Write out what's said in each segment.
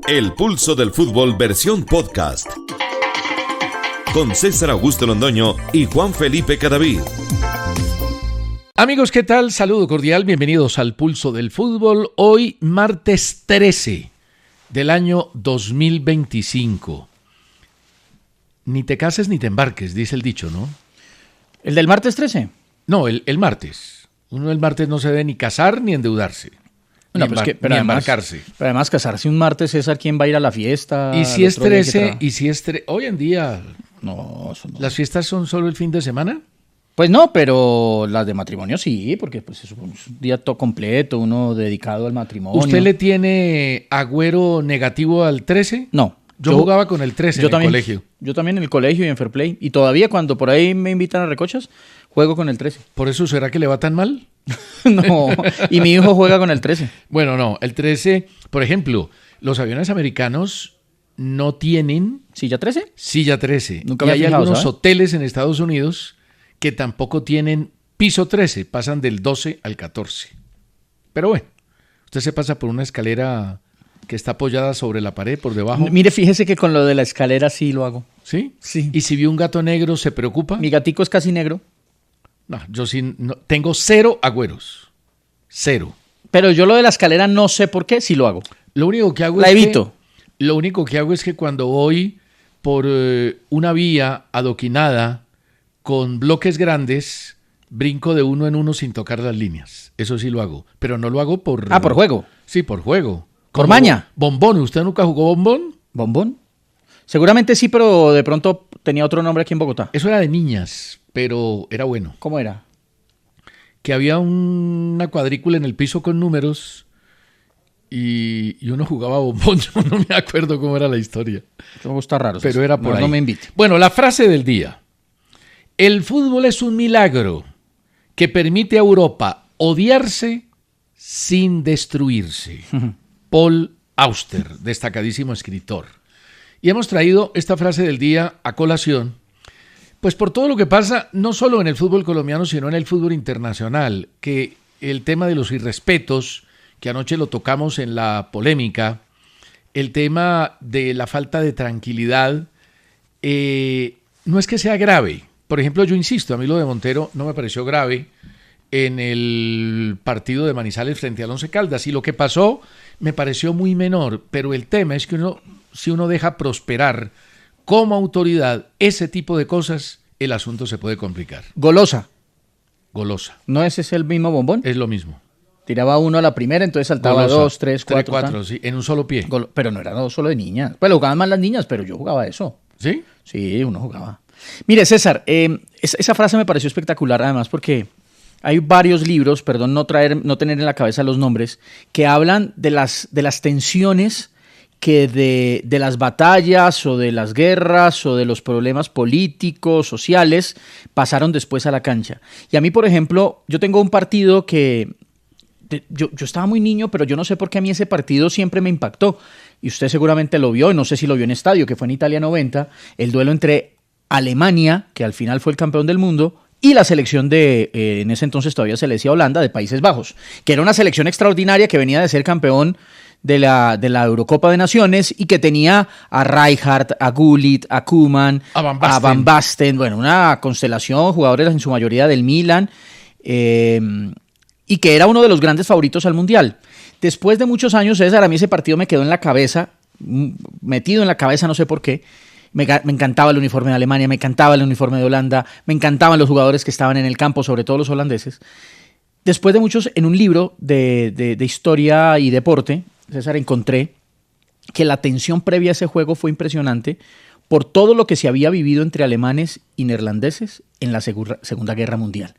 El Pulso del Fútbol versión podcast. Con César Augusto Londoño y Juan Felipe Cadavid. Amigos, ¿qué tal? Saludo cordial, bienvenidos al Pulso del Fútbol. Hoy, martes 13 del año 2025. Ni te cases ni te embarques, dice el dicho, ¿no? ¿El del martes 13? No, el martes. Uno el martes no se debe ni casar ni endeudarse. No, ni pero embarcarse. Pero además casarse un martes, César, ¿quién va a ir a la fiesta? Y si es 13, hoy en día, no, eso no. ¿Las fiestas son solo el fin de semana? Pues no, pero las de matrimonio sí, porque pues es un día todo completo, uno dedicado al matrimonio. ¿Usted le tiene agüero negativo al 13? No. Yo jugaba con el 13 en el colegio. Yo también en el colegio y en Fair Play. Y todavía cuando por ahí me invitan a recochas, juego con el 13. ¿Por eso será que le va tan mal? No, y mi hijo juega con el 13. Bueno, no, el 13, por ejemplo, los aviones americanos no tienen... ¿Silla 13? Silla 13. Nunca y me he hay fijado, algunos ¿sabes? hoteles en Estados Unidos que tampoco tienen piso 13, pasan del 12 al 14. Pero bueno, usted se pasa por una escalera que está apoyada sobre la pared por debajo. Mire, fíjese que con lo de la escalera sí lo hago. ¿Sí? Sí. ¿Y si vio un gato negro, se preocupa? Mi gatico es casi negro. No, yo sí, tengo 0 agüeros. 0. Pero yo lo de la escalera no sé por qué, sí lo hago. Lo único que hago La evito. Lo único que hago es que cuando voy por una vía adoquinada con bloques grandes, brinco de uno en uno sin tocar las líneas. Eso sí lo hago. Pero no lo hago por... Ah, por juego. Sí, por juego. ¿Por Como maña? Bombón. ¿Usted nunca jugó bombón? ¿Bombón? Seguramente sí, pero de pronto tenía otro nombre aquí en Bogotá. Eso era de niñas, pero era bueno. ¿Cómo era? Que había una cuadrícula en el piso con números y uno jugaba bombón. Yo no me acuerdo cómo era la historia. Eso está raro. Pero era por ahí. No me invite. Bueno, la frase del día. El fútbol es un milagro que permite a Europa odiarse sin destruirse. Paul Auster, destacadísimo escritor. Y hemos traído esta frase del día a colación, pues por todo lo que pasa, no solo en el fútbol colombiano, sino en el fútbol internacional, que el tema de los irrespetos, que anoche lo tocamos en la polémica, el tema de la falta de tranquilidad, no es que sea grave. Por ejemplo, yo insisto, a mí lo de Montero no me pareció grave en el partido de Manizales frente al Once Caldas, y lo que pasó me pareció muy menor, pero el tema es que si uno deja prosperar como autoridad ese tipo de cosas, el asunto se puede complicar. Golosa. Golosa. ¿No ese es el mismo bombón? Es lo mismo. Tiraba uno a la primera, entonces saltaba Golosa. 2, 3, 4. 4, sí, en un solo pie. Pero no era no solo de niñas. Pues lo jugaban más las niñas, pero yo jugaba eso. ¿Sí? Sí, uno jugaba. Mire, César, esa frase me pareció espectacular, además, porque hay varios libros, perdón no tener en la cabeza los nombres, que hablan de las tensiones que de las batallas o de las guerras o de los problemas políticos, sociales, pasaron después a la cancha. Y a mí, por ejemplo, yo tengo un partido que... Yo estaba muy niño, pero yo no sé por qué a mí ese partido siempre me impactó. Y usted seguramente lo vio, y no sé si lo vio en estadio, que fue en Italia 90, el duelo entre Alemania, que al final fue el campeón del mundo, y la selección de, en ese entonces todavía se le decía Holanda, de Países Bajos, que era una selección extraordinaria que venía de ser campeón de la Eurocopa de Naciones y que tenía a Rijkaard, a Gullit, a Koeman, a Van Basten, bueno, una constelación, jugadores en su mayoría del Milan, y que era uno de los grandes favoritos al Mundial. Después de muchos años, César, a mí ese partido me quedó en la cabeza, metido en la cabeza, no sé por qué. Me encantaba el uniforme de Alemania, me encantaba el uniforme de Holanda, me encantaban los jugadores que estaban en el campo, sobre todo los holandeses. Después de muchos, en un libro de historia y deporte, César, encontré que la tensión previa a ese juego fue impresionante por todo lo que se había vivido entre alemanes y neerlandeses en la Segunda Guerra Mundial.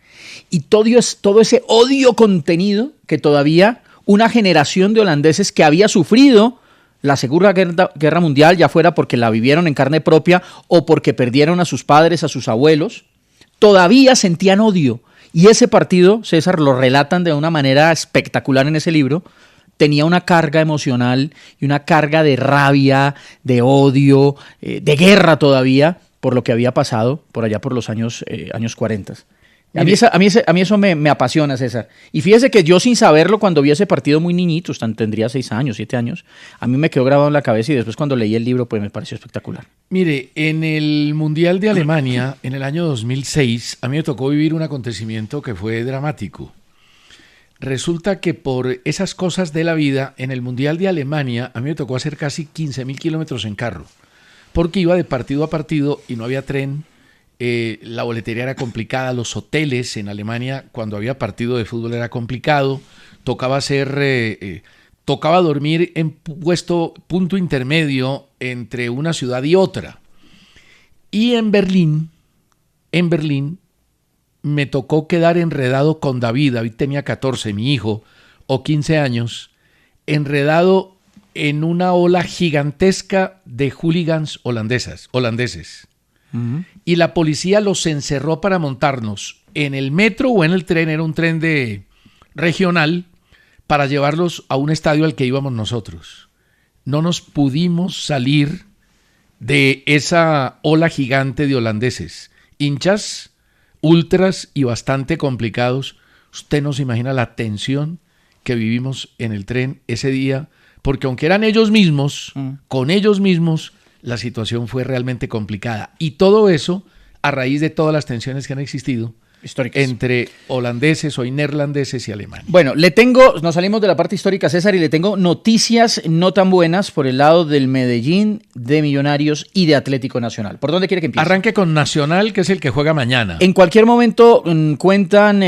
Y todo ese odio contenido que todavía una generación de holandeses que había sufrido la Segunda Guerra Mundial, ya fuera porque la vivieron en carne propia o porque perdieron a sus padres, a sus abuelos, todavía sentían odio. Y ese partido, César, lo relatan de una manera espectacular en ese libro, tenía una carga emocional y una carga de rabia, de odio, de guerra todavía, por lo que había pasado por allá por los años 40. A mí eso me apasiona, César. Y fíjese que yo sin saberlo, cuando vi ese partido muy niñito, tendría 6 años, 7 años, a mí me quedó grabado en la cabeza y después cuando leí el libro, pues me pareció espectacular. Mire, en el Mundial de Alemania, en el año 2006, a mí me tocó vivir un acontecimiento que fue dramático. Resulta que por esas cosas de la vida, en el Mundial de Alemania, a mí me tocó hacer casi 15.000 kilómetros en carro, porque iba de partido a partido y no había tren. La boletería era complicada, los hoteles en Alemania cuando había partido de fútbol era complicado, tocaba dormir en punto intermedio entre una ciudad y otra. Y en Berlín me tocó quedar enredado con David tenía 14, mi hijo, o 15 años, enredado en una ola gigantesca de hooligans holandeses. Uh-huh. Y la policía los encerró para montarnos en el metro o en el tren, era un tren regional, para llevarlos a un estadio al que íbamos nosotros. No nos pudimos salir de esa ola gigante de holandeses, hinchas, ultras y bastante complicados. Usted no se imagina la tensión que vivimos en el tren ese día, porque aunque eran ellos mismos, con ellos mismos, la situación fue realmente complicada. Y todo eso a raíz de todas las tensiones que han existido históricas entre holandeses o neerlandeses y alemanes. Bueno, nos salimos de la parte histórica, César, y le tengo noticias no tan buenas por el lado del Medellín, de Millonarios y de Atlético Nacional. ¿Por dónde quiere que empiece? Arranque con Nacional, que es el que juega mañana. En cualquier momento cuentan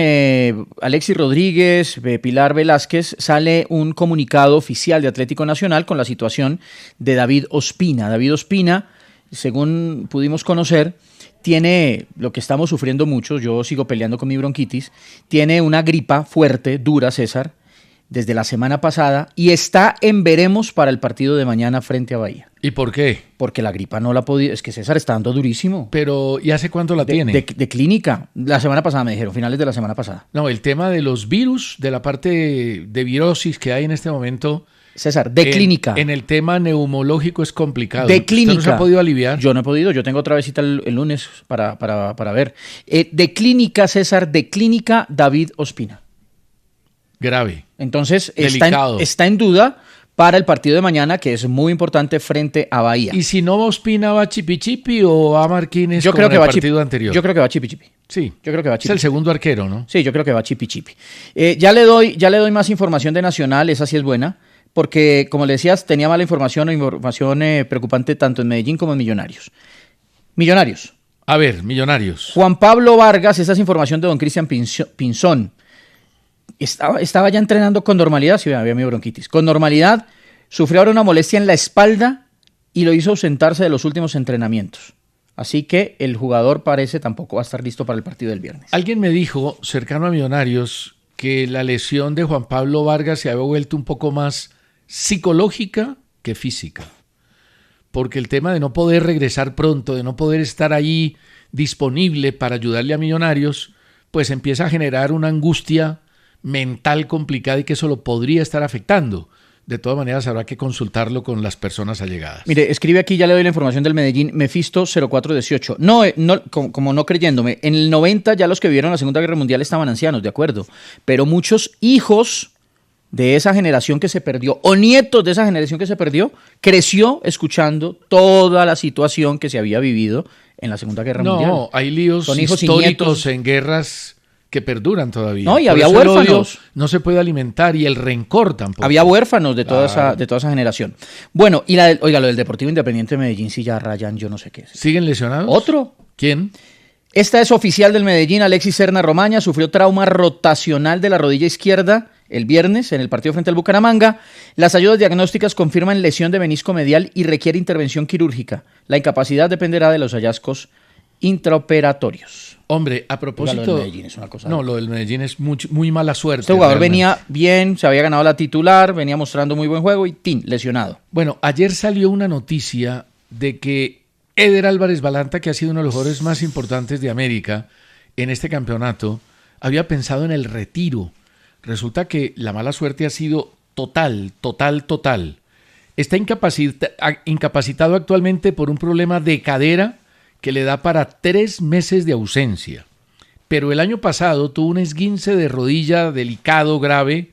Alexis Rodríguez, Pilar Velázquez, sale un comunicado oficial de Atlético Nacional con la situación de David Ospina. David Ospina, según pudimos conocer, tiene lo que estamos sufriendo muchos, yo sigo peleando con mi bronquitis, tiene una gripa fuerte, dura, César, desde la semana pasada y está en veremos para el partido de mañana frente a Bahía. ¿Y por qué? Porque la gripa no la ha podido, es que César está dando durísimo. Pero, ¿y hace cuánto la tiene? De clínica, la semana pasada me dijeron, finales de la semana pasada. No, el tema de los virus, de la parte de virosis que hay en este momento... César, de clínica. En el tema neumológico es complicado. De clínica. ¿Usted no se ha podido aliviar? Yo no he podido, yo tengo otra visita el lunes para ver. De clínica, César, de clínica David Ospina. Grave. Entonces, está en duda para el partido de mañana, que es muy importante frente a Bahía. ¿Y si no va Ospina, va Chipi Chipi o va Marquines como en el partido anterior? Yo creo que va Chipi Chipi. Sí, yo creo que va Chipi. Es el segundo arquero, ¿no? Sí, yo creo que va Chipi Chipi. Ya le doy más información de Nacional, esa sí es buena. Porque, como le decías, tenía mala información preocupante tanto en Medellín como en Millonarios. Millonarios. A ver, Millonarios. Juan Pablo Vargas, esa es información de don Cristian Pinzón. Estaba ya entrenando con normalidad, sí, había mi bronquitis. Con normalidad, sufrió ahora una molestia en la espalda y lo hizo ausentarse de los últimos entrenamientos. Así que el jugador parece tampoco va a estar listo para el partido del viernes. Alguien me dijo, cercano a Millonarios, que la lesión de Juan Pablo Vargas se había vuelto un poco más psicológica que física, porque el tema de no poder regresar pronto, de no poder estar ahí disponible para ayudarle a Millonarios, pues empieza a generar una angustia mental complicada y que eso lo podría estar afectando. De todas maneras, habrá que consultarlo con las personas allegadas. Mire, escribe aquí, ya le doy la información del Medellín, Mefisto 0418. Como no creyéndome, en el 90 ya los que vivieron la Segunda Guerra Mundial estaban ancianos, de acuerdo, pero muchos hijos de esa generación que se perdió, o nietos de esa generación que se perdió, creció escuchando toda la situación que se había vivido en la Segunda Guerra Mundial. No, hay líos históricos en guerras que perduran todavía. No, y había huérfanos. No se puede alimentar y el rencor tampoco. Había huérfanos de toda esa generación. Bueno, y lo del Deportivo Independiente de Medellín, sí ya rayan, yo no sé qué es. ¿Siguen lesionados? ¿Otro? ¿Quién? Esta es oficial del Medellín, Alexis Serna Romaña, sufrió trauma rotacional de la rodilla izquierda el viernes en el partido frente al Bucaramanga. Las ayudas diagnósticas confirman lesión de menisco medial y requiere intervención quirúrgica. La incapacidad dependerá de los hallazgos intraoperatorios. Hombre, a propósito... Lo del Medellín es una cosa... No, lo del Medellín es muy mala suerte. Este jugador venía bien, se había ganado la titular, venía mostrando muy buen juego y ¡tin!, lesionado. Bueno, ayer salió una noticia de que Eder Álvarez Balanta, que ha sido uno de los jugadores más importantes de América en este campeonato, había pensado en el retiro. Resulta que la mala suerte ha sido total. Está incapacitado actualmente por un problema de cadera que le da para 3 meses de ausencia. pero el año pasado tuvo un esguince de rodilla delicado, grave,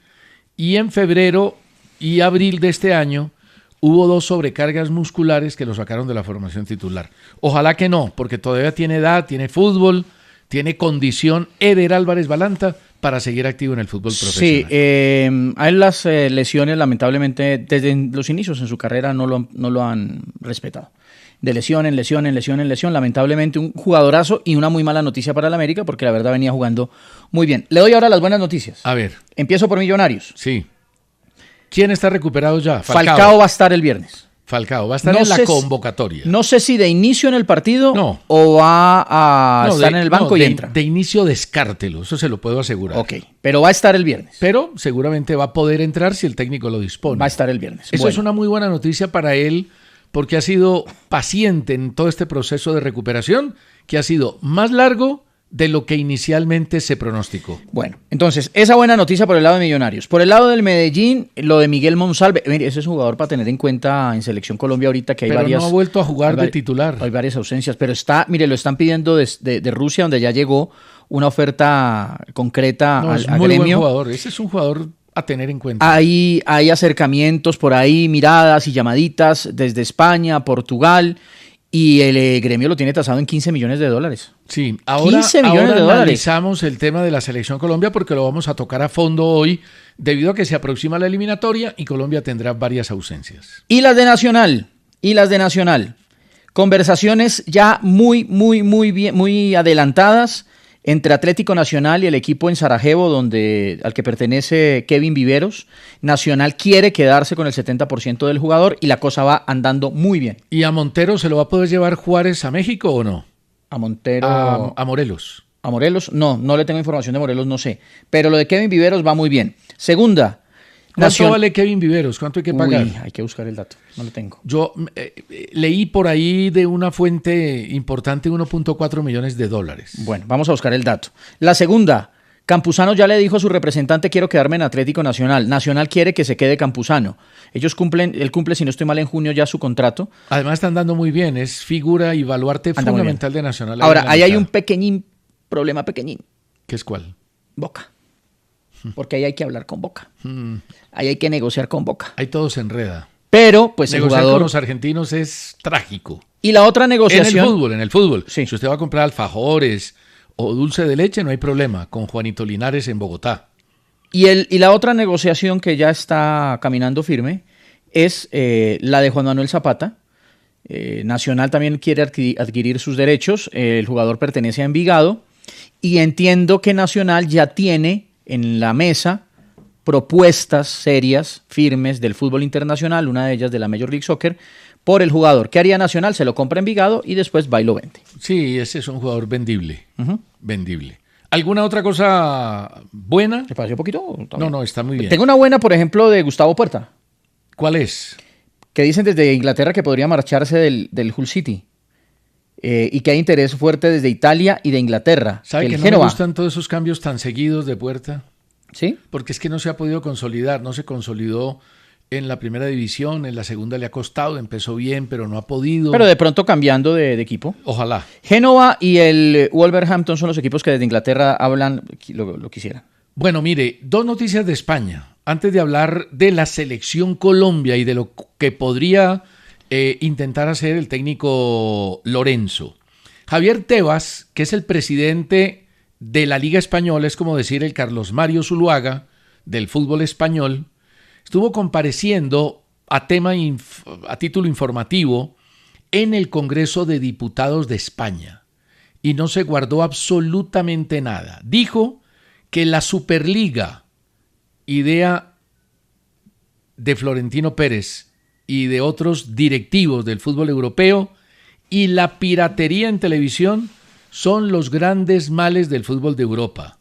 y en febrero y abril de este año hubo 2 sobrecargas musculares que lo sacaron de la formación titular. Ojalá que no, porque todavía tiene edad, tiene fútbol, tiene condición Eder Álvarez Balanta para seguir activo en el fútbol profesional. Sí, a él las lesiones lamentablemente desde los inicios en su carrera no lo han respetado. De lesión en lesión, lamentablemente un jugadorazo y una muy mala noticia para el América porque la verdad venía jugando muy bien. Le doy ahora las buenas noticias. A ver. Empiezo por Millonarios. Sí. ¿Quién está recuperado ya? Falcao va a estar el viernes. Falcao va a estar en la convocatoria. No sé si de inicio en el partido o va a estar en el banco y entra. De inicio descártelo, eso se lo puedo asegurar. Ok, pero va a estar el viernes. Pero seguramente va a poder entrar si el técnico lo dispone. Va a estar el viernes. Eso es una muy buena noticia para él porque ha sido paciente en todo este proceso de recuperación que ha sido más largo de lo que inicialmente se pronosticó. Bueno, entonces, esa buena noticia por el lado de Millonarios. Por el lado del Medellín, lo de Miguel Monsalve. Mire, ese es un jugador para tener en cuenta en Selección Colombia ahorita que hay pero varias... no ha vuelto a jugar de titular. Hay varias ausencias, pero lo están pidiendo de Rusia, donde ya llegó una oferta concreta al gremio. Muy buen jugador. Ese es un jugador a tener en cuenta. Hay acercamientos por ahí, miradas y llamaditas desde España, Portugal, y el gremio lo tiene tasado en $15 millones. Sí, ahora analizamos el tema de la Selección Colombia porque lo vamos a tocar a fondo hoy debido a que se aproxima la eliminatoria y Colombia tendrá varias ausencias. Y las de Nacional. Conversaciones ya muy bien, muy adelantadas entre Atlético Nacional y el equipo en Sarajevo, al que pertenece Kevin Viveros. Nacional quiere quedarse con el 70% del jugador y la cosa va andando muy bien. ¿Y a Montero se lo va a poder llevar Juárez a México o no? A Montero... A Morelos. ¿A Morelos? No le tengo información de Morelos, no sé. Pero lo de Kevin Viveros va muy bien. Segunda... ¿Cuánto vale Kevin Viveros? ¿Cuánto hay que pagar? Hay que buscar el dato, no lo tengo. Yo leí por ahí de una fuente importante $1.4 millones. Bueno, vamos a buscar el dato. La segunda, Campuzano ya le dijo a su representante quiero quedarme en Atlético Nacional. Nacional quiere que se quede Campuzano. Él cumple, si no estoy mal, en junio ya su contrato. Además están dando muy bien, es figura y baluarte fundamental de Nacional. Ahora, ahí hay un problema pequeñín. ¿Qué es cuál? Boca. Porque ahí hay que hablar con Boca. Ahí hay que negociar con Boca. Ahí todo se enreda. Pero, pues negociar con los argentinos es trágico. Y la otra negociación... En el fútbol. Sí. Si usted va a comprar alfajores o dulce de leche, no hay problema. Con Juanito Linares en Bogotá. Y la otra negociación que ya está caminando firme es la de Juan Manuel Zapata. Nacional también quiere adquirir sus derechos. El jugador pertenece a Envigado. Y entiendo que Nacional ya tiene en la mesa propuestas serias, firmes del fútbol internacional, una de ellas de la Major League Soccer, por el jugador. ¿Qué haría Nacional? Se lo compra Envigado y después va y lo vende. Sí, ese es un jugador vendible. Vendible. ¿Alguna otra cosa buena? ¿Te pareció poquito? No, está muy bien. Tengo una buena, por ejemplo, de Gustavo Puerta. ¿Cuál es? Que dicen desde Inglaterra que podría marcharse del Hull City. Y que hay interés fuerte desde Italia y de Inglaterra. ¿Sabe que no me gustan todos esos cambios tan seguidos de Puerta? ¿Sí? Porque es que no se ha podido consolidar, no se consolidó en la primera división, en la segunda le ha costado, empezó bien, pero no ha podido. Pero de pronto cambiando de equipo. Ojalá. Génova y el Wolverhampton son los equipos que desde Inglaterra hablan, lo quisieran. Bueno, mire, 2 noticias de España. Antes de hablar de la Selección Colombia y de lo que podría intentar hacer el técnico Lorenzo. Javier Tebas, que es el presidente de la Liga Española, es como decir el Carlos Mario Zuluaga del fútbol español, estuvo compareciendo a título informativo en el Congreso de Diputados de España y no se guardó absolutamente nada. Dijo que la Superliga, idea de Florentino Pérez y de otros directivos del fútbol europeo, y la piratería en televisión son los grandes males del fútbol de Europa.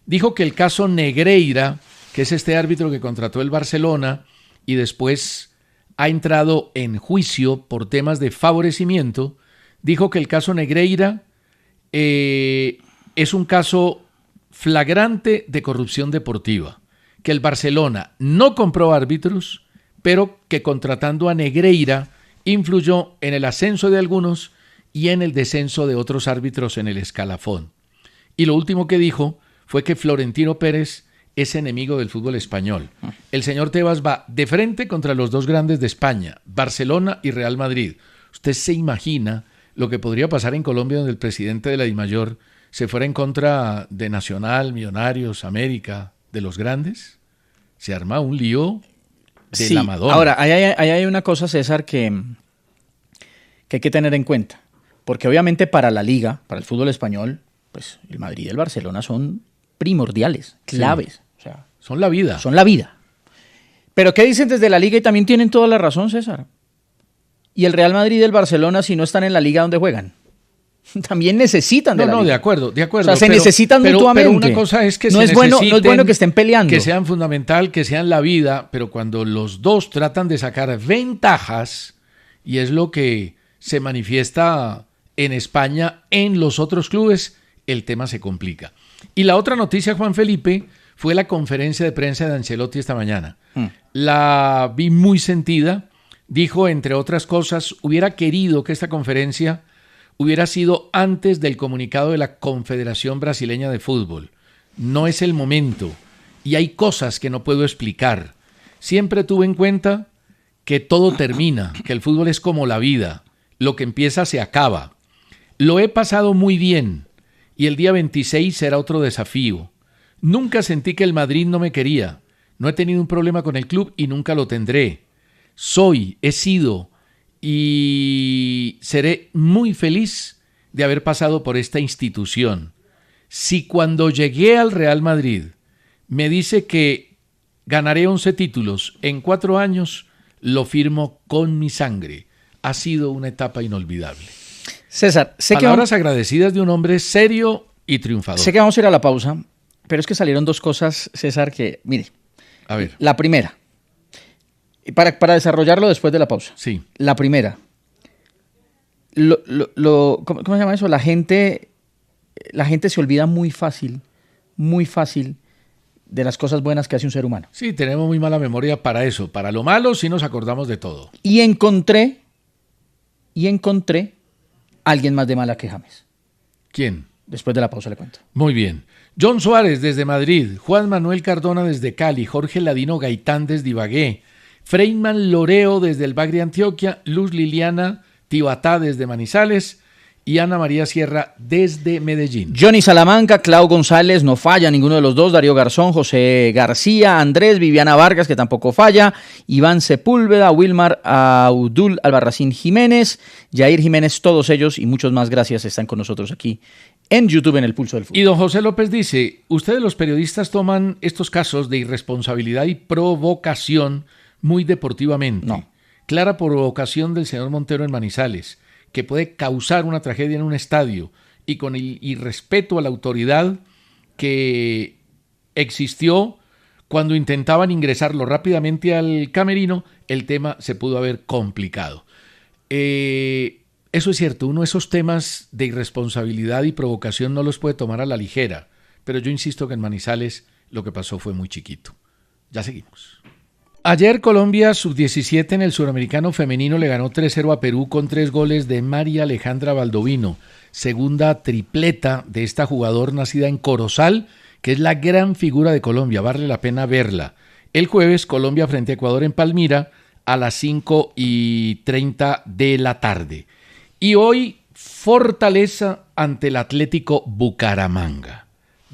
Dijo que el caso Negreira, que es este árbitro que contrató el Barcelona y después ha entrado en juicio por temas de favorecimiento, dijo que el caso Negreira es un caso flagrante de corrupción deportiva, que el Barcelona no compró árbitros, pero que contratando a Negreira influyó en el ascenso de algunos y en el descenso de otros árbitros en el escalafón. Y lo último que dijo fue que Florentino Pérez es enemigo del fútbol español. El señor Tebas va de frente contra los dos grandes de España, Barcelona y Real Madrid. ¿Usted se imagina lo que podría pasar en Colombia donde el presidente de la DIMAYOR se fuera en contra de Nacional, Millonarios, América, de los grandes? Se arma un lío de la Madonna. Ahora, ahí hay una cosa, César, que hay que tener en cuenta. Porque obviamente para la Liga, para el fútbol español, pues el Madrid y el Barcelona son primordiales, claves. Sí. O sea, son la vida. Son la vida. Pero ¿qué dicen desde la Liga? Y también tienen toda la razón, César. Y el Real Madrid y el Barcelona, si no están en la Liga donde juegan, también necesitan de la Liga. De acuerdo. O sea, se necesitan mutuamente. Pero una cosa es que no es bueno que estén peleando. Que sean fundamental, que sean la vida, pero cuando los dos tratan de sacar ventajas, y es lo que se manifiesta en España, en los otros clubes, el tema se complica. Y la otra noticia, Juan Felipe, fue la conferencia de prensa de Ancelotti esta mañana. La vi muy sentida. Dijo, entre otras cosas, hubiera querido que esta conferencia hubiera sido antes del comunicado de la Confederación Brasileña de Fútbol. No es el momento y hay cosas que no puedo explicar. Siempre tuve en cuenta que todo termina, que el fútbol es como la vida, lo que empieza se acaba. Lo he pasado muy bien y el día 26 será otro desafío. Nunca sentí que el Madrid no me quería. No he tenido un problema con el club y nunca lo tendré. He sido y seré muy feliz de haber pasado por esta institución. Si cuando llegué al Real Madrid me dice que ganaré 11 títulos en 4 años, lo firmo con mi sangre. Ha sido una etapa inolvidable. César, palabras agradecidas de un hombre serio y triunfador. Sé que vamos a ir a la pausa, pero es que salieron dos cosas, César, que, mire. A ver. La primera, para desarrollarlo después de la pausa. Sí. La primera, ¿cómo se llama eso? La gente se olvida muy fácil de las cosas buenas que hace un ser humano. Sí, tenemos muy mala memoria para eso. Para lo malo sí nos acordamos de todo. Y encontré a alguien más de mala que James. ¿Quién? Después de la pausa le cuento. Muy bien. John Suárez desde Madrid, Juan Manuel Cardona desde Cali, Jorge Ladino Gaitán desde Ibagué, Freyman Loreo desde el Bagre Antioquia, Luz Liliana Tibatá desde Manizales y Ana María Sierra desde Medellín. Johnny Salamanca, Clau González, no falla ninguno de los dos, Darío Garzón, José García, Andrés, Viviana Vargas, que tampoco falla, Iván Sepúlveda, Wilmar Audul Albarracín Jiménez, Jair Jiménez, todos ellos y muchos más, gracias, están con nosotros aquí en YouTube en El Pulso del Fútbol. Y don José López dice, ustedes los periodistas toman estos casos de irresponsabilidad y provocación muy deportivamente. No. Clara provocación del señor Montero en Manizales, que puede causar una tragedia en un estadio y con el irrespeto a la autoridad que existió cuando intentaban ingresarlo rápidamente al camerino, el tema se pudo haber complicado. Eso es cierto, uno de esos temas de irresponsabilidad y provocación no los puede tomar a la ligera, pero yo insisto que en Manizales lo que pasó fue muy chiquito. Ya seguimos. Ayer Colombia sub-17 en el Suramericano Femenino le ganó 3-0 a Perú con 3 goles de María Alejandra Baldovino, segunda tripleta de esta jugadora nacida en Corozal, que es la gran figura de Colombia, vale la pena verla. El jueves Colombia frente a Ecuador en Palmira a las 5:30 de la tarde. Y hoy Fortaleza ante el Atlético Bucaramanga.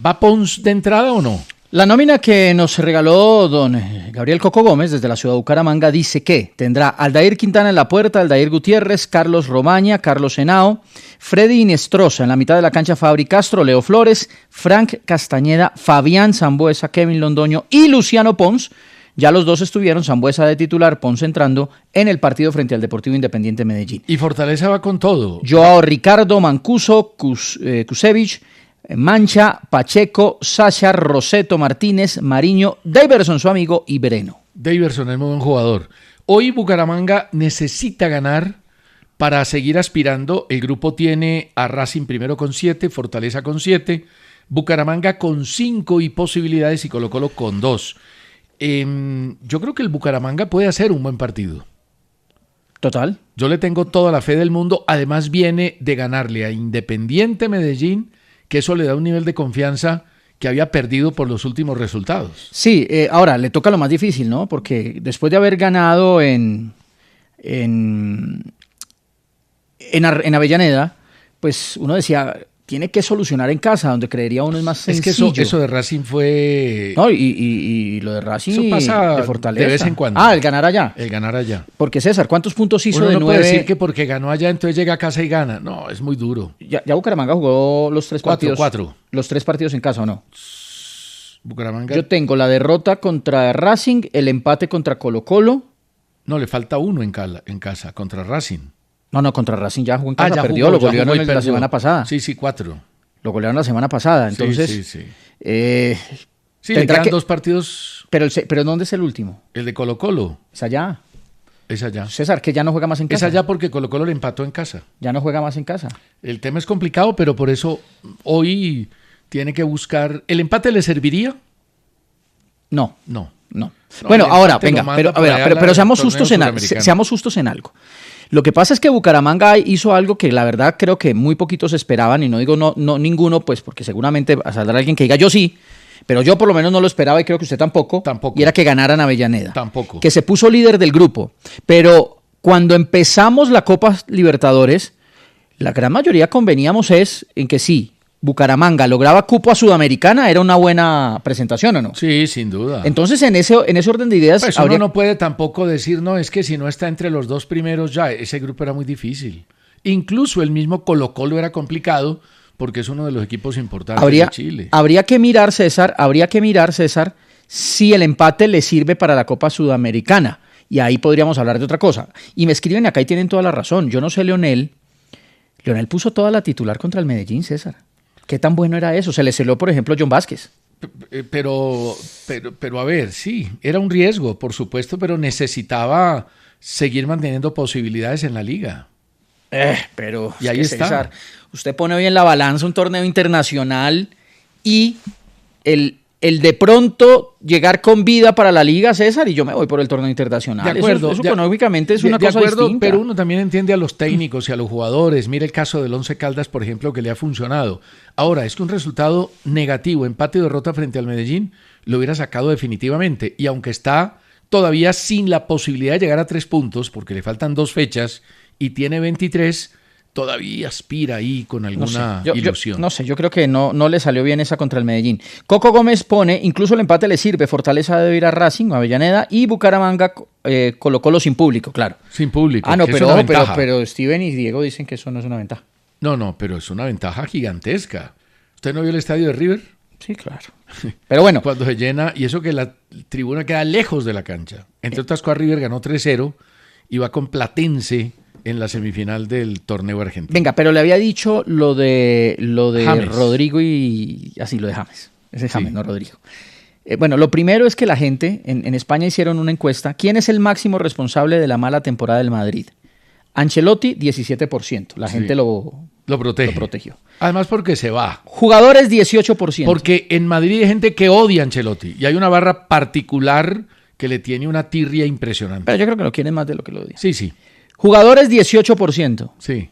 ¿Va Pons de entrada o no? La nómina que nos regaló don Gabriel Coco Gómez desde la ciudad de Bucaramanga dice que tendrá Aldair Quintana en la puerta, Aldair Gutiérrez, Carlos Romaña, Carlos Henao, Freddy Inestrosa en la mitad de la cancha, Fabri Castro, Leo Flores, Frank Castañeda, Fabián Sambuesa, Kevin Londoño y Luciano Pons. Ya los dos estuvieron, Sambuesa de titular, Pons entrando en el partido frente al Deportivo Independiente Medellín. Y Fortaleza va con todo. Joao Ricardo, Mancuso, Kusevich, Mancha, Pacheco, Sasha, Roseto, Martínez, Mariño, Daverson, su amigo, y Bereno. Daverson es muy buen jugador. Hoy Bucaramanga necesita ganar para seguir aspirando. El grupo tiene a Racing primero con 7, Fortaleza con 7, Bucaramanga con 5 y posibilidades y Colo-Colo con 2. Yo creo que el Bucaramanga puede hacer un buen partido. Total. Yo le tengo toda la fe del mundo. Además viene de ganarle a Independiente Medellín, que eso le da un nivel de confianza que había perdido por los últimos resultados. Sí, ahora le toca lo más difícil, ¿no? Porque después de haber ganado en Avellaneda, pues uno decía, tiene que solucionar en casa, donde creería uno es más sencillo. Es que eso de Racing fue... No, y lo de Racing eso pasa de Fortaleza. de vez en cuando. El ganar allá. El ganar allá. Porque César, ¿cuántos puntos hizo uno de no 9? puede decir que porque ganó allá entonces llega a casa y gana. No, es muy duro. Ya Bucaramanga jugó los 3 partidos. 4. Los 3 partidos en casa, ¿o no? Bucaramanga... Yo tengo la derrota contra Racing, el empate contra Colo-Colo. No, le falta uno en casa, contra Racing. No, contra Racing ya jugó en casa, ya perdió, jugó, lo golearon la perdió. semana pasada. Sí, 4. Lo golearon la semana pasada, entonces... Sí. Sí, le quedan 2 partidos. Pero ¿dónde es el último? El de Colo-Colo. Es allá. Es allá. César, que ya no juega más en casa. Es allá porque Colo-Colo le empató en casa. Ya no juega más en casa. El tema es complicado, pero por eso hoy tiene que buscar... ¿El empate le serviría? No. No, Bueno, el ahora, empate venga, lo manda pero seamos torneo justos en algo. Lo que pasa es que Bucaramanga hizo algo que la verdad creo que muy poquitos esperaban, y no digo no ninguno, pues porque seguramente saldrá alguien que diga yo sí, pero yo por lo menos no lo esperaba y creo que usted tampoco. Tampoco. Y era que ganaran Avellaneda. Tampoco. Que se puso líder del grupo. Pero cuando empezamos la Copa Libertadores, la gran mayoría conveníamos en que sí, Bucaramanga lograba cupo a Sudamericana, era una buena presentación, ¿o no? Sí, sin duda. Entonces, en ese orden de ideas... Pues uno no puede tampoco decir, no, es que si no está entre los 2 primeros ya, ese grupo era muy difícil. Incluso el mismo Colo-Colo era complicado porque es uno de los equipos importantes de Chile. Habría que mirar, César, si el empate le sirve para la Copa Sudamericana. Y ahí podríamos hablar de otra cosa. Y me escriben acá y tienen toda la razón. Yo no sé, Leonel puso toda la titular contra el Medellín, César. ¿Qué tan bueno era eso? Se le celó, por ejemplo, John Vázquez. Pero a ver, sí, era un riesgo, por supuesto, pero necesitaba seguir manteniendo posibilidades en la liga. Pero y ahí está. César, usted pone hoy en la balanza un torneo internacional y el de pronto llegar con vida para la liga, César, y yo me voy por el torneo internacional. De acuerdo. Eso económicamente es una cosa distinta. Pero uno también entiende a los técnicos y a los jugadores. Mira el caso del Once Caldas, por ejemplo, que le ha funcionado. Ahora, es que un resultado negativo, empate y derrota frente al Medellín, lo hubiera sacado definitivamente. Y aunque está todavía sin la posibilidad de llegar a 3 puntos, porque le faltan 2 fechas y tiene 23, todavía aspira ahí con alguna ilusión. Yo creo que no le salió bien esa contra el Medellín. Coco Gómez pone, incluso el empate le sirve, Fortaleza debe ir a Racing, a Avellaneda, y Bucaramanga Colo-Colo sin público, claro. Sin público. No, pero Steven y Diego dicen que eso no es una ventaja. No, pero es una ventaja gigantesca. ¿Usted no vio el estadio de River? Sí, claro. Pero bueno. Cuando se llena, y eso que la tribuna queda lejos de la cancha. Entre otras cosas, River ganó 3-0 y va con Platense en la semifinal del torneo argentino. Venga, pero le había dicho lo de James. Rodrigo y así, lo de James. Ese es James, Sí. no Rodrigo. Bueno, lo primero es que la gente, en España hicieron una encuesta. ¿Quién es el máximo responsable de la mala temporada del Madrid? Ancelotti, 17%. La gente lo protegió. Además porque se va. Jugadores, 18%. Porque en Madrid hay gente que odia a Ancelotti y hay una barra particular que le tiene una tirria impresionante. Pero yo creo que lo quieren más de lo que lo odian. Sí. Jugadores, 18%. Sí.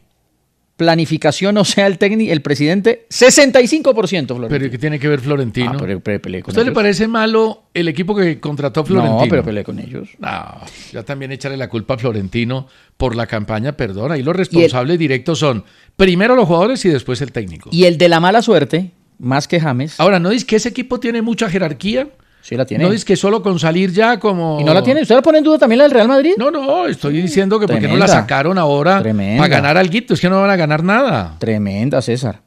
Planificación, o sea, el presidente, 65%, Florentino. Pero ¿qué tiene que ver Florentino? Pero peleé con ¿Usted ellos. le parece malo el equipo que contrató Florentino? No, pero peleé con ellos. No, ya también echarle la culpa a Florentino por la campaña, perdón. Ahí los responsables directos son primero los jugadores y después el técnico. Y el de la mala suerte, más que James. Ahora, ¿no es que ese equipo tiene mucha jerarquía? Sí la tiene. ¿No es que solo con salir ya como...? ¿Y no la tiene? ¿Usted la pone en duda también la del Real Madrid? No, estoy diciendo que porque no Tremenda. la sacaron ahora para ganar alguito. Es que no van a ganar nada. Tremenda, César.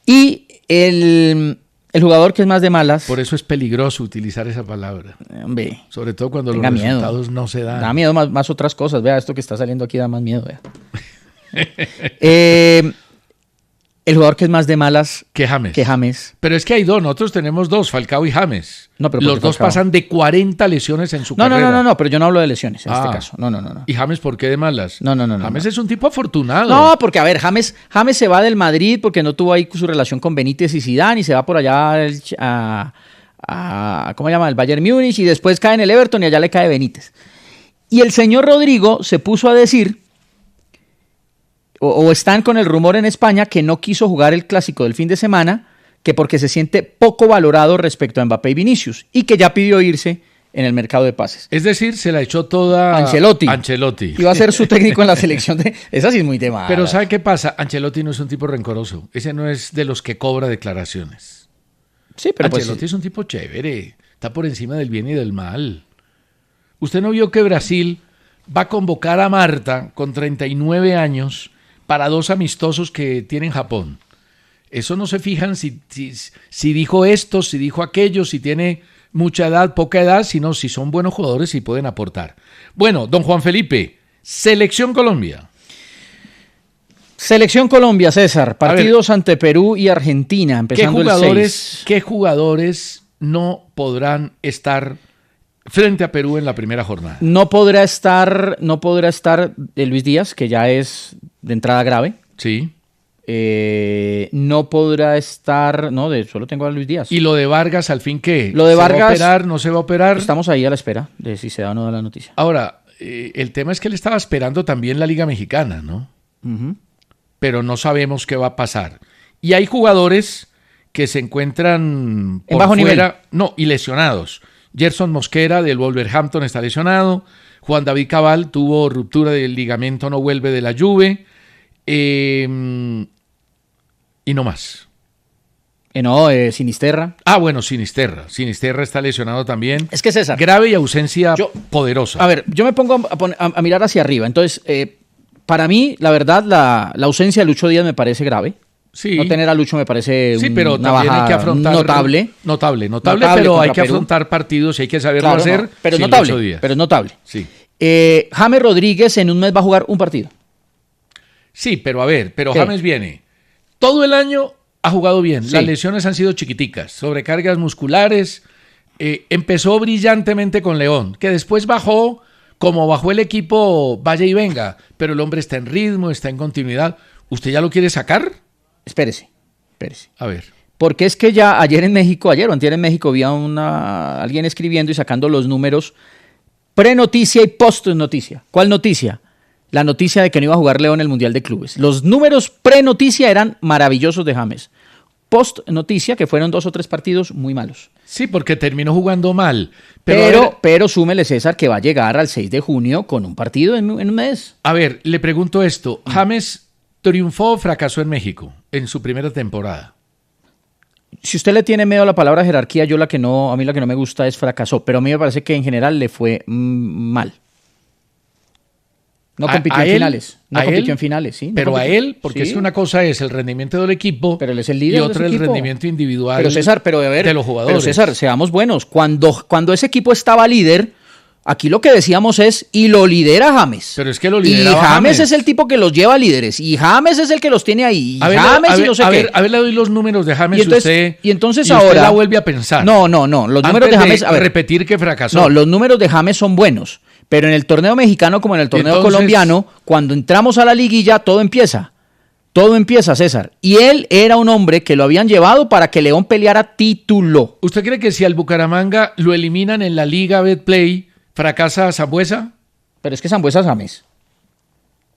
Y el jugador que es más de malas... Por eso es peligroso utilizar esa palabra. Hombre, Sobre todo cuando los tenga miedo. resultados no se dan. Da miedo más otras cosas. Vea, esto que está saliendo aquí da más miedo. Vea. El jugador que es más de malas Que James. que James. Pero es que hay dos. Nosotros tenemos dos, Falcao y James. No, pero ¿por los qué dos Falcao? pasan de 40 lesiones en su carrera. No, pero yo no hablo de lesiones en este Ah. caso. No. ¿Y James por qué de malas? No. James es un tipo afortunado. No, porque a ver, James se va del Madrid porque no tuvo ahí su relación con Benítez y Zidane y se va por allá a ¿cómo se llama? El Bayern Múnich y después cae en el Everton y allá le cae Benítez. Y el señor Rodrigo se puso a decir, o están con el rumor en España que no quiso jugar el clásico del fin de semana, que porque se siente poco valorado respecto a Mbappé y Vinicius, y que ya pidió irse en el mercado de pases. Es decir, se la echó toda Ancelotti. Iba a ser su técnico en la selección de... Esa sí es muy de mala. Pero ¿sabe qué pasa? Ancelotti no es un tipo rencoroso. Ese no es de los que cobra declaraciones. Sí, pero Ancelotti es un tipo chévere. Está por encima del bien y del mal. ¿Usted no vio que Brasil va a convocar a Marta con 39 años para 2 amistosos que tiene en Japón? Eso no se fijan si dijo esto, si dijo aquello, si tiene mucha edad, poca edad, sino si son buenos jugadores y pueden aportar. Bueno, don Juan Felipe, Selección Colombia. Selección Colombia, César. Partidos ante Perú y Argentina, empezando el 6. ¿Qué jugadores no podrán estar frente a Perú en la primera jornada? No podrá estar Luis Díaz, que ya es de entrada grave. Sí. No podrá estar, solo tengo a Luis Díaz. ¿Y lo de Vargas al fin qué? Lo de Vargas, ¿se va a operar, no se va a operar? Estamos ahí a la espera de si se da o no da la noticia. Ahora, el tema es que él estaba esperando también la Liga Mexicana, ¿no? Uh-huh. Pero no sabemos qué va a pasar. Y hay jugadores que se encuentran en bajo nivel. Y lesionados. Gerson Mosquera del Wolverhampton está lesionado. Juan David Cabal tuvo ruptura del ligamento, no vuelve de la Juve. Y no más. Sinisterra. Bueno, Sinisterra. Sinisterra está lesionado también. Es que César. Grave y ausencia poderosa. A ver, yo me pongo a mirar hacia arriba. Entonces, para mí, la verdad, la ausencia de Lucho Díaz me parece grave. Sí. No tener a Lucho me parece pero una también baja hay que afrontar, notable, pero hay que Perú. afrontar partidos y hay que saberlo hacer. No, pero es notable. Sí. James Rodríguez en un mes va a jugar un partido. Sí, pero a ver, ¿Qué? James viene. Todo el año ha jugado bien. Sí. Las lesiones han sido chiquiticas, sobrecargas musculares. Empezó brillantemente con León, que después bajó, como bajó el equipo vaya y venga, pero el hombre está en ritmo, está en continuidad. ¿Usted ya lo quiere sacar? Espérese. A ver. Porque es que ya ayer o antier en México, vi a alguien escribiendo y sacando los números pre-noticia y post-noticia. ¿Cuál noticia? La noticia de que no iba a jugar León en el Mundial de Clubes. Los números pre-noticia eran maravillosos de James. Post-noticia, que fueron 2 o 3 partidos muy malos. Sí, porque terminó jugando mal. Pero súmele, César, que va a llegar al 6 de junio con un partido en un mes. A ver, le pregunto esto. ¿James triunfó o fracasó en México en su primera temporada? Si usted le tiene miedo a la palabra jerarquía, a mí la que no me gusta es fracasó. Pero a mí me parece que en general le fue mal. No compitió en finales. No compitió en finales, sí. Pero a él, porque es que una cosa es el rendimiento del equipo, pero él es el líder y otra de su el equipo. rendimiento individual pero César, de los jugadores. Pero César, seamos buenos. Cuando ese equipo estaba líder, aquí lo que decíamos es, y lo lidera James. Pero es que lo lidera James es el tipo que los lleva líderes, y James es el que los tiene ahí. Y a ver, le doy los números de James y entonces usted ahora la vuelve a pensar. No, los números de James... repetir que fracasó. No, los números de James son buenos. Pero en el torneo mexicano como en el torneo colombiano, cuando entramos a la liguilla, todo empieza. Todo empieza, César. Y él era un hombre que lo habían llevado para que León peleara título. ¿Usted cree que si al Bucaramanga lo eliminan en la Liga Betplay, fracasa Sambuesa? Pero es que Sambuesa es James.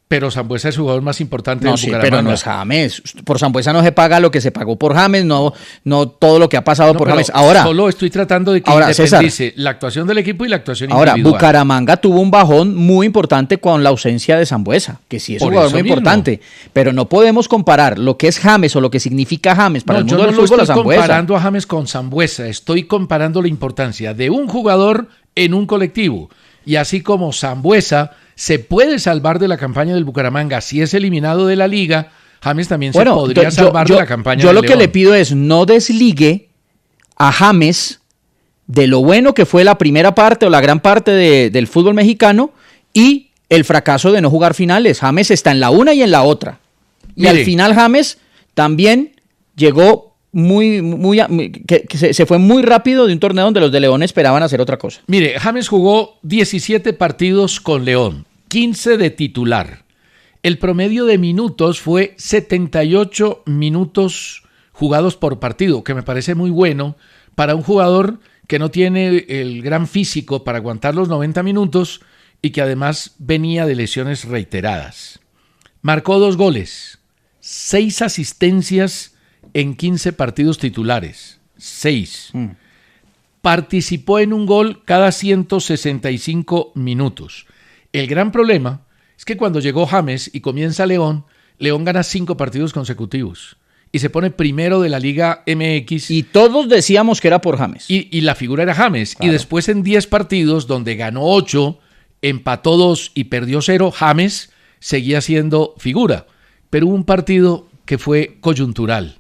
Pero Sambuesa es el jugador más importante del Bucaramanga. Pero no es James. Por Sambuesa no se paga lo que se pagó por James, no todo lo que ha pasado por James. Ahora, solo estoy tratando de que independice la actuación del equipo y la actuación individual. Ahora, Bucaramanga tuvo un bajón muy importante con la ausencia de Sambuesa, que sí es un jugador muy importante. Pero no podemos comparar lo que es James o lo que significa James para el mundo del fútbol a Sambuesa. Yo no estoy comparando a James con Sambuesa. Estoy comparando la importancia de un jugador en un colectivo. Y así como Sambuesa se puede salvar de la campaña del Bucaramanga si es eliminado de la liga, James también se podría salvar de la campaña del León. Yo lo que le pido es no desligue a James de lo bueno que fue la primera parte o la gran parte del fútbol mexicano y el fracaso de no jugar finales. James está en la una y en la otra. Y al final James también llegó se fue muy rápido de un torneo donde los de León esperaban hacer otra cosa. Mire, James jugó 17 partidos con León, 15 de titular. El promedio de minutos fue 78 minutos jugados por partido, que me parece muy bueno para un jugador que no tiene el gran físico para aguantar los 90 minutos y que además venía de lesiones reiteradas. Marcó 2 goles, 6 asistencias en 15 partidos titulares. 6. Participó en un gol cada 165 minutos. El gran problema es que cuando llegó James y comienza León gana 5 partidos consecutivos y se pone primero de la Liga MX. Y todos decíamos que era por James. Y la figura era James. Claro. Y después en 10 partidos, donde ganó 8, empató 2 y perdió 0, James seguía siendo figura. Pero hubo un partido que fue coyuntural,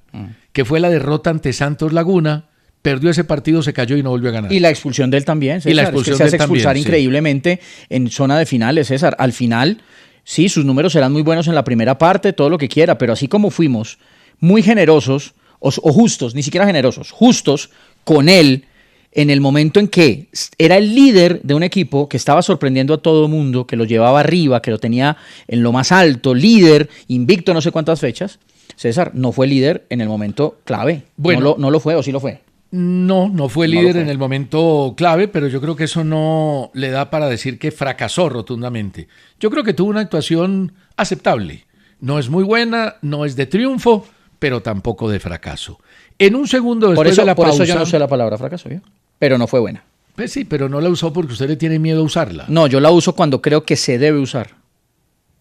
que fue la derrota ante Santos Laguna. Perdió ese partido, se cayó y no volvió a ganar. Y la expulsión de él también, César. Y la expulsión es que se hace de él expulsar también, increíblemente en zona de finales, César. Al final, sí, sus números serán muy buenos en la primera parte, todo lo que quiera, pero así como fuimos muy generosos, o justos, ni siquiera generosos, justos con él, en el momento en que era el líder de un equipo que estaba sorprendiendo a todo el mundo, que lo llevaba arriba, que lo tenía en lo más alto, líder, invicto no sé cuántas fechas, César no fue líder en el momento clave. Bueno, no lo fue, ¿o sí lo fue? No fue líder en el momento clave, pero yo creo que eso no le da para decir que fracasó rotundamente. Yo creo que tuvo una actuación aceptable. No es muy buena, no es de triunfo, pero tampoco de fracaso. En un segundo después de la pausa... Por eso yo no sé la palabra fracaso, ¿yo? Pero no fue buena. Pues sí, pero no la usó porque usted le tiene miedo a usarla. No, yo la uso cuando creo que se debe usar.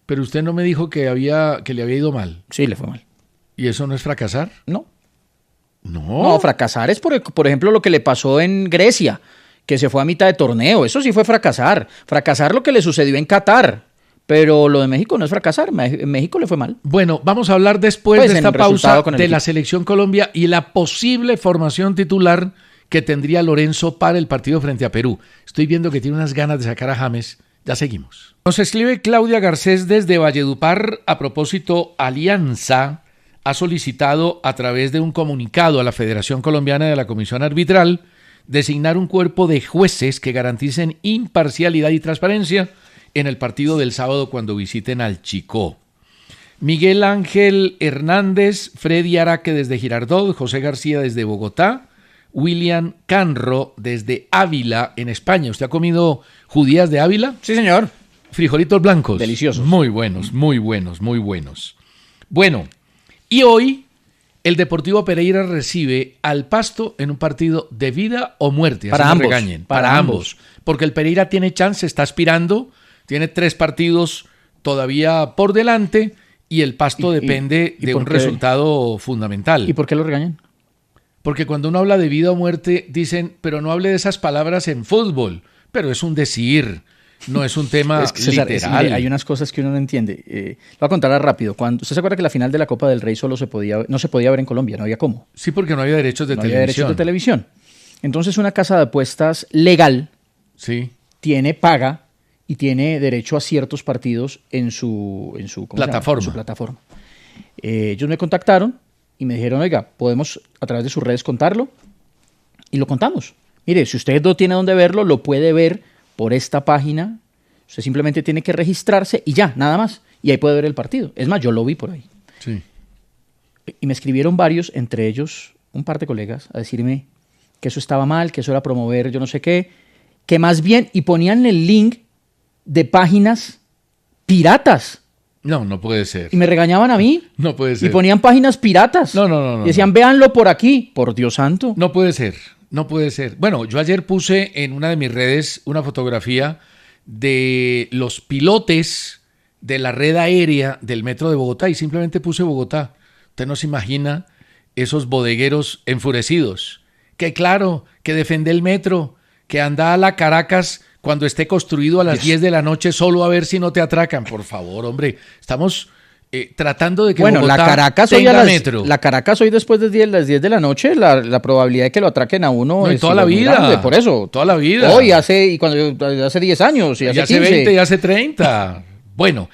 Pero usted no me dijo que le había ido mal. Sí, le fue mal. ¿Y eso no es fracasar? No. No, Fracasar es, por ejemplo, lo que le pasó en Grecia, que se fue a mitad de torneo. Eso sí fue fracasar. Fracasar lo que le sucedió en Qatar. Pero lo de México no es fracasar. En México le fue mal. Bueno, vamos a hablar después Pues de esta pausa de equipo. la Selección Colombia y la posible formación titular que tendría Lorenzo para el partido frente a Perú. Estoy viendo que tiene unas ganas de sacar a James. Ya seguimos. Nos escribe Claudia Garcés desde Valledupar a propósito Alianza ha solicitado a través de un comunicado a la Federación Colombiana de la Comisión Arbitral designar un cuerpo de jueces que garanticen imparcialidad y transparencia en el partido del sábado cuando visiten al Chicó. Miguel Ángel Hernández, Freddy Araque desde Girardot, José García desde Bogotá, William Canro desde Ávila, en España. ¿Usted ha comido judías de Ávila? Sí, señor. Frijolitos blancos. Deliciosos. Muy buenos, muy buenos, muy buenos. Bueno, y hoy el Deportivo Pereira recibe al Pasto en un partido de vida o muerte. Para así ambos. nos regañen. Para ambos. Porque el Pereira tiene chance, está aspirando, tiene 3 partidos todavía por delante y el Pasto depende de un resultado fundamental. ¿Y por qué lo regañan? Porque cuando uno habla de vida o muerte dicen, pero no hable de esas palabras en fútbol. Pero es un decir. No es un tema César, literal. Hay unas cosas que uno no entiende. Lo voy a contar rápido. ¿Usted se acuerda que la final de la Copa del Rey no se podía ver en Colombia? No había cómo. Sí, porque no había derechos de no televisión. Había derechos de televisión. Entonces una casa de apuestas legal paga y tiene derecho a ciertos partidos en su plataforma. Ellos me contactaron y me dijeron, oiga, podemos a través de sus redes contarlo, y lo contamos. Mire, si usted no tiene dónde verlo, lo puede ver por esta página. Usted simplemente tiene que registrarse y ya, nada más. Y ahí puede ver el partido. Es más, yo lo vi por ahí. Sí. Y me escribieron varios, entre ellos un par de colegas, a decirme que eso estaba mal, que eso era promover yo no sé qué, que más bien, y ponían el link de páginas piratas. No puede ser. Y me regañaban a mí. No puede ser. Y ponían páginas piratas. No. Y decían, véanlo por aquí. Por Dios santo. No puede ser. No puede ser. Bueno, yo ayer puse en una de mis redes una fotografía de los pilotes de la red aérea del metro de Bogotá y simplemente puse Bogotá. Usted no se imagina esos bodegueros enfurecidos. Que claro, que defiende el metro, que anda a la Caracas cuando esté construido a las 10 de la noche solo a ver si no te atracan. Por favor, hombre, estamos tratando de que Bogotá tenga metro. La Caracas hoy después de las 10 de la noche, la probabilidad de que lo atraquen a uno es toda la vida. Grande, por eso. Toda la vida. Hoy, hace 10 años, y hace 15. 20 y hace 30. Bueno,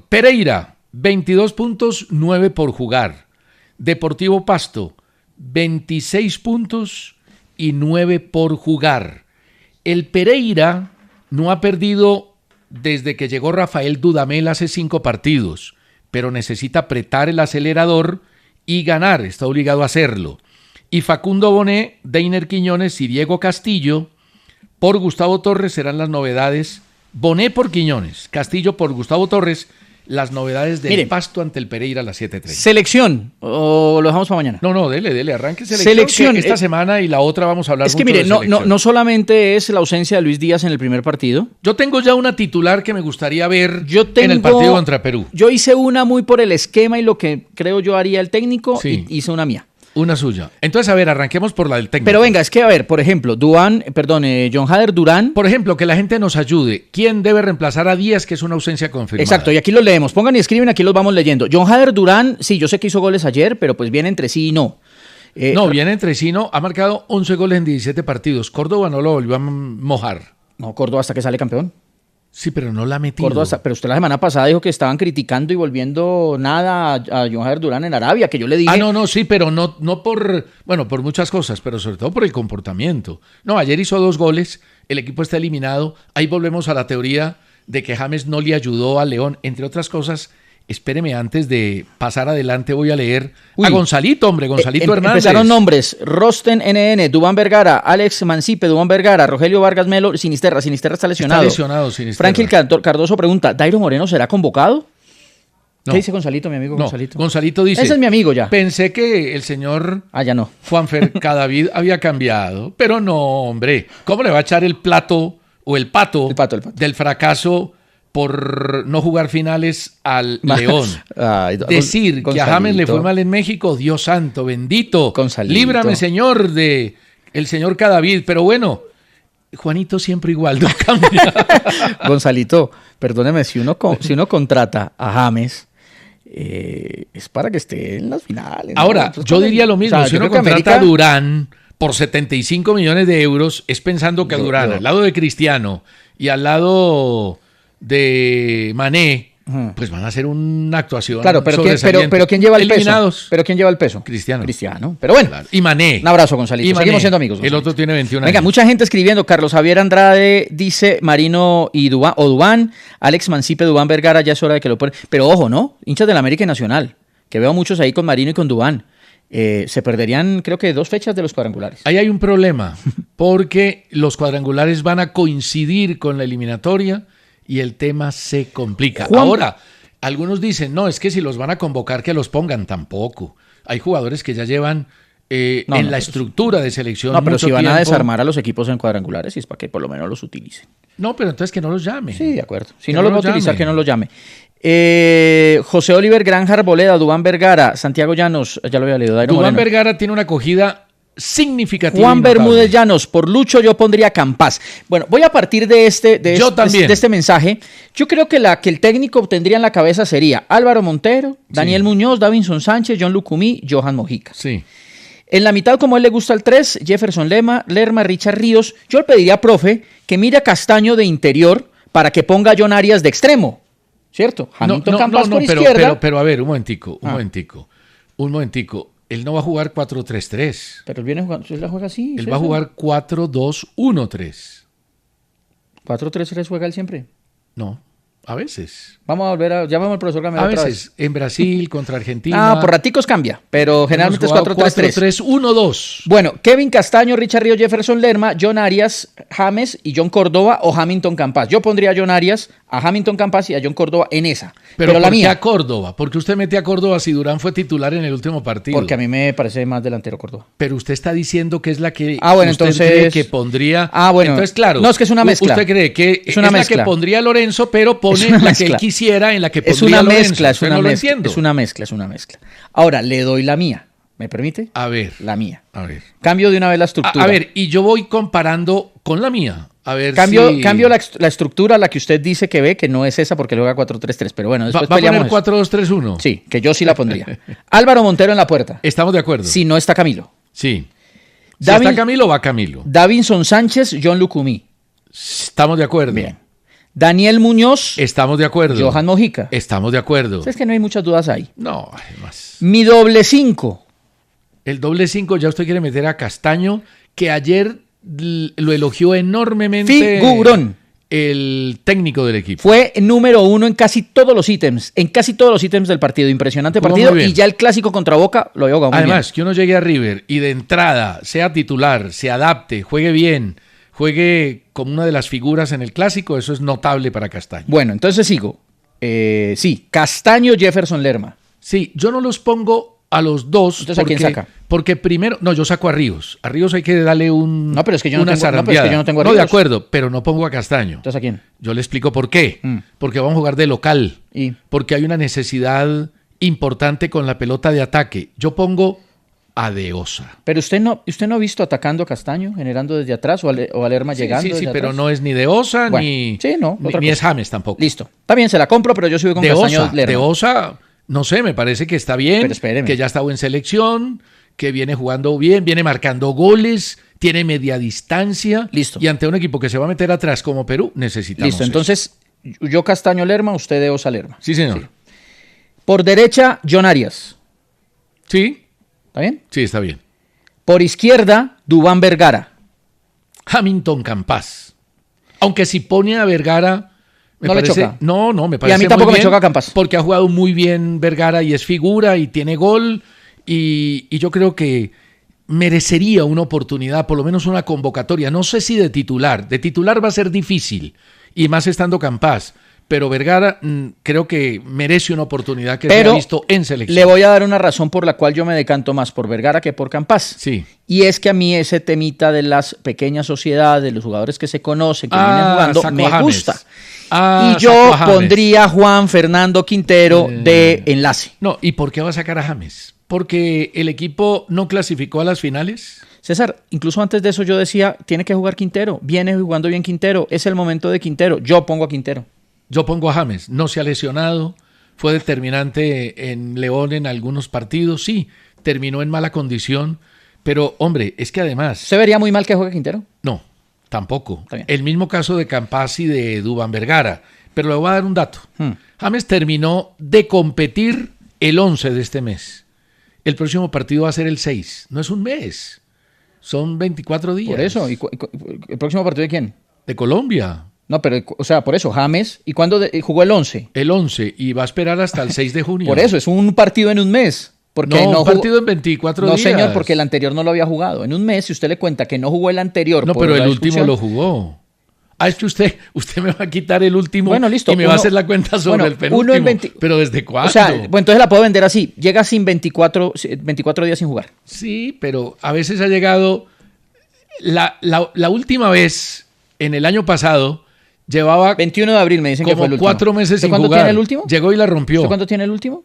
Pereira, 22 puntos, 9 por jugar. Deportivo Pasto, 26 puntos y 9 por jugar. El Pereira no ha perdido desde que llegó Rafael Dudamel hace 5 partidos, pero necesita apretar el acelerador y ganar, está obligado a hacerlo. Y Facundo Bonet, Deiner Quiñones y Diego Castillo por Gustavo Torres serán las novedades. Bonet por Quiñones, Castillo por Gustavo Torres, las novedades del Mire, Pasto ante el Pereira a las 7:30. Selección, o lo dejamos para mañana. No, dele, arranque Selección, que esta semana y la otra vamos a hablar Es que mucho mire, de no selección. solamente es la ausencia de Luis Díaz en el primer partido. Yo tengo ya una titular que me gustaría ver Yo en el partido contra Perú. Yo hice una muy por el esquema y lo que creo yo haría el técnico, Sí. y hice una mía. Una suya. Entonces, a ver, arranquemos por la del técnico. Pero venga, es que a ver, por ejemplo, John Hader Durán. Por ejemplo, que la gente nos ayude. ¿Quién debe reemplazar a Díaz, que es una ausencia confirmada? Exacto, y aquí los leemos. Pongan y escriben, aquí los vamos leyendo. John Hader Durán, sí, yo sé que hizo goles ayer, pero pues viene entre sí y no. No, viene entre sí, no. Ha marcado 11 goles en 17 partidos. Córdoba no lo volvió a mojar. No, Córdoba hasta que sale campeón. Sí, pero no la ha metido. Pero usted la semana pasada dijo que estaban criticando y volviendo nada a John Hader Durán en Arabia, que yo le dije. No, sí, pero no por muchas cosas, pero sobre todo por el comportamiento. No, ayer hizo 2 goles, el equipo está eliminado. Ahí volvemos a la teoría de que James no le ayudó a León, entre otras cosas. Espéreme, antes de pasar adelante voy a leer a Gonzalito, Gonzalito Hernández. Empezaron nombres: Rosten NN, Duván Vergara, Alex Mancipe, Duván Vergara, Rogelio Vargas Melo, Sinisterra está lesionado. Está lesionado, Sinisterra. Franklin Cardoso pregunta: ¿Dairo Moreno será convocado? No. ¿Qué dice Gonzalito, mi amigo No, Gonzalito? Gonzalito dice: ese es mi amigo ya. Pensé que el señor ya no. Juanfer Cadavid había cambiado, pero no, hombre. ¿Cómo le va a echar el plato o el pato del fracaso por no jugar finales al León? Decir que a James le fue mal en México, Dios santo, bendito. Gonzalito. Líbrame, Señor, de el señor Cadavid. Pero bueno, Juanito siempre igual, no cambia. Gonzalito, perdóneme, si uno contrata a James, es para que esté en las finales. Ahora, ¿no? yo diría lo mismo. O sea, si uno contrata a Durán por 75 millones de euros, es pensando que Durán, al lado de Cristiano y al lado de Mané, pues van a hacer una actuación. Claro, pero ¿quién lleva el peso? ¿Pero quién lleva el peso? Cristiano. Pero bueno. Claro. Y Mané. Un abrazo, Gonzalito. Seguimos siendo amigos. El otro tiene 21 años. Venga, mucha gente escribiendo. Carlos Javier Andrade dice Marino y Duván. Alex Mancipe, Duván Vergara, ya es hora de que lo ponen. Pero ojo, ¿no? Hinchas del América y Nacional, que veo muchos ahí con Marino y con Duván. Se perderían, creo que 2 fechas de los cuadrangulares. Ahí hay un problema, porque los cuadrangulares van a coincidir con la eliminatoria y el tema se complica. Ahora, algunos dicen, no, es que si los van a convocar, que los pongan. Tampoco. Hay jugadores que ya llevan la estructura de selección. No, pero si van tiempo. A desarmar a los equipos en cuadrangulares, y es para que por lo menos los utilicen. No, pero entonces que no los llame. Sí, de acuerdo. Si no los va a utilizar, que no los llame. José Oliver Granja Arboleda, Duván Vergara, Santiago Llanos, ya lo había leído. Duván Vergara tiene una acogida significativa. Juan Bermúdez Llanos, por Lucho yo pondría Campas. Bueno, voy a partir de este mensaje. Yo creo que el técnico tendría en la cabeza sería Álvaro Montero, Daniel Muñoz, Davinson Sánchez, John Lucumí, Johan Mojica. Sí. En la mitad, como a él le gusta el 3, Jefferson Lerma, Richard Ríos. Yo le pediría, profe, que mire a Castaño de interior para que ponga a John Arias de extremo. ¿Cierto? Hamilton Campas por izquierda. Pero a ver, un momentico. Él no va a jugar 4-3-3. Pero él viene jugando, él la juega así. Él va a jugar 4-2-1-3. 4-3-3 juega él siempre. No, a veces. Vamos a volver a... Llamamos al profesor Gamero otra vez. En Brasil, contra Argentina. Por raticos cambia, pero generalmente es 4-3-3. 4-3-1-2. Bueno, Kevin Castaño, Richard Ríos, Jefferson Lerma, John Arias, James y John Córdoba o Hamilton Campas. Yo pondría a John Arias, a Hamilton Campas y a John Córdoba en esa. Pero la ¿por mía. qué a Córdoba? Porque usted mete a Córdoba si Durán fue titular en el último partido. Porque a mí me parece más delantero Córdoba. Pero usted está diciendo que es la que bueno, usted entonces cree que pondría. Bueno. Entonces, claro. No, es que es una mezcla. Usted cree que es una mezcla. La que pondría Lorenzo, pero pone la que él quisiera en la que pondría Lorenzo. Es una mezcla. Ahora, le doy la mía. ¿Me permite? A ver. La mía. A ver. Cambio de una vez la estructura. A ver, y yo voy comparando con la mía. A ver Cambio la estructura, la que usted dice que ve, que no es esa porque le juega 4-3-3. Pero bueno, después ¿Va a poner 4-2-3-1? Sí, que yo sí la pondría. Álvaro Montero en la puerta. Estamos de acuerdo. Si no está Camilo. Sí. Si está Camilo, va Camilo. Davinson Sánchez, John Lucumí. Estamos de acuerdo. Bien. Daniel Muñoz. Estamos de acuerdo. Johan Mojica. Estamos de acuerdo. Es que no hay muchas dudas ahí. No, además. Mi doble 5. El doble 5 ya usted quiere meter a Castaño, que ayer lo elogió enormemente. Figurón. El técnico del equipo. Fue número 1 en casi todos los ítems. En casi todos los ítems del partido. Impresionante partido. Y ya el clásico contra Boca lo había jugado muy bien. Además, que uno llegue a River y de entrada sea titular, se adapte, juegue bien, juegue como una de las figuras en el clásico, eso es notable para Castaño. Bueno, entonces sigo. Sí, Castaño, Jefferson Lerma. Sí, yo no los pongo a los dos. Entonces, ¿a quién saca? Porque primero, no, yo saco a Ríos. A Ríos hay que darle No, pero es que yo no una tengo, no, pero es que zarandeada. yo no tengo a No, de Ríos. acuerdo, pero no pongo a Castaño. Entonces, ¿a quién? Yo le explico por qué. Mm. Porque vamos a jugar de local. ¿Y? Porque hay una necesidad importante con la pelota de ataque. Yo pongo a De Osa. Pero usted no ha visto atacando a Castaño, generando desde atrás, o a Lerma llegando Sí, desde pero atrás? no es ni De Osa, Bueno, ni, sí, no, otra ni cosa. es James tampoco. Listo. Está bien, se la compro, pero yo sigo con De Castaño, Osa, Lerma. De Osa, no sé, me parece que está bien, Pero espéreme. que ya está en selección, que viene jugando bien, viene marcando goles, tiene media distancia. Listo. Y ante un equipo que se va a meter atrás como Perú, necesitamos Listo, eso. entonces yo Castaño, Lerma, usted De Osa, Lerma. Sí, señor. Sí. Por derecha, John Arias. Sí, ¿Está bien? sí, está bien. Por izquierda, Duván Vergara. Hamilton Campas. Aunque si pone a Vergara... Me ¿No le parece, choca? No, me Y parece a mí tampoco muy me bien, choca Campas. Porque ha jugado muy bien Vergara y es figura y tiene gol. Y yo creo que merecería una oportunidad, por lo menos una convocatoria. No sé si de titular. De titular va a ser difícil. Y más estando Campas. Pero Vergara creo que merece una oportunidad que se ha visto en selección. Le voy a dar una razón por la cual yo me decanto más por Vergara que por Campas. Sí. Y es que a mí ese temita de las pequeñas sociedades, de los jugadores que se conocen, que vienen jugando, saco me a James. gusta. Y Y yo pondría a Juan Fernando Quintero de enlace. No, ¿y por qué va a sacar a James? ¿Porque el equipo no clasificó a las finales? César, incluso antes de eso yo decía, tiene que jugar Quintero, viene jugando bien Quintero, es el momento de Quintero, yo pongo a Quintero. Yo pongo a James, no se ha lesionado, fue determinante en León en algunos partidos, sí, terminó en mala condición, pero hombre, es que además... ¿Se vería muy mal que juegue Quintero? No, tampoco. Está bien. El mismo caso de Campas y de Duván Vergara, pero le voy a dar un dato. James terminó de competir el 11 de este mes. El próximo partido va a ser el 6, no es un mes, son 24 días. Por eso, ¿el próximo partido de quién? De Colombia. No, pero, o sea, por eso, James, ¿y cuándo jugó el 11? El 11 y va a esperar hasta el 6 de junio. Por eso, es un partido en un mes. Porque No, no un partido en 24 días. No, señor, porque el anterior no lo había jugado. En un mes, si usted le cuenta que no jugó el anterior. No, por pero la el último expulsión. lo jugó. Ah, es que usted me va a quitar el último Bueno, listo, y me va a hacer la cuenta sobre el penúltimo. Pero ¿desde cuándo? O sea, bueno, entonces la puedo vender así. Llega sin 24 días sin jugar. Sí, pero a veces ha llegado... La última vez, en el año pasado, llevaba 21 de abril me dicen que como fue el último. 4 meses sin ¿Cuándo jugar. tiene el último? Llegó y la rompió. ¿Usted cuándo tiene el último?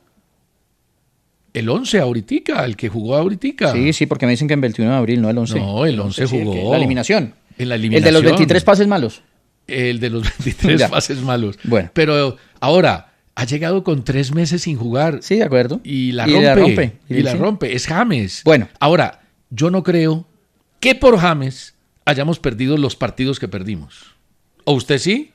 El 11 ahoritica, el que jugó ahoritica. Sí, porque me dicen que en 21 de abril, no el 11. No, el 11 Sí, jugó. la eliminación. En la El eliminación. de los 23 pases malos. El de los 23 Ya. pases malos. Bueno. Pero ahora, ha llegado con 3 meses sin jugar. Sí, de acuerdo. Y la Y rompe. la rompe. Y la Sí. rompe. Es James. Bueno. Ahora, yo no creo que por James hayamos perdido los partidos que perdimos. ¿O usted sí?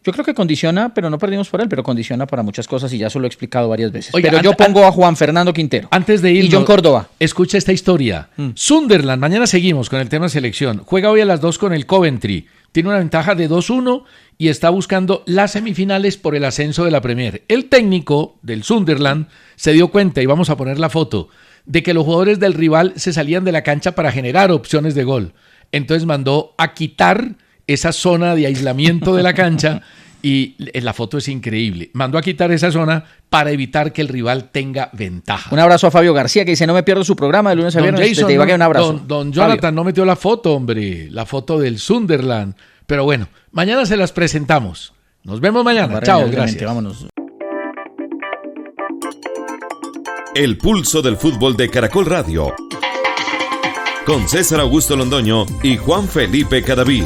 Yo creo que condiciona, pero no perdimos por él, pero condiciona para muchas cosas y ya se lo he explicado varias veces. Oiga, pero yo pongo a Juan Fernando Quintero. Antes de ir. Y John Córdoba. Escucha esta historia. Sunderland, mañana seguimos con el tema selección. Juega hoy a las 2 con el Coventry. Tiene una ventaja de 2-1 y está buscando las semifinales por el ascenso de la Premier. El técnico del Sunderland se dio cuenta, y vamos a poner la foto, de que los jugadores del rival se salían de la cancha para generar opciones de gol. Entonces mandó a quitar esa zona de aislamiento de la cancha y la foto es increíble. Mandó a quitar esa zona para evitar que el rival tenga ventaja. Un abrazo a Fabio García, que dice, no me pierdo su programa de lunes a Don viernes. Jason, te iba a quedar un abrazo. Don Fabio. Jonathan no metió la foto, hombre. La foto del Sunderland. Pero bueno, mañana se las presentamos. Nos vemos mañana. Chao, gracias. Vámonos. El pulso del fútbol de Caracol Radio. Con César Augusto Londoño y Juan Felipe Cadavid.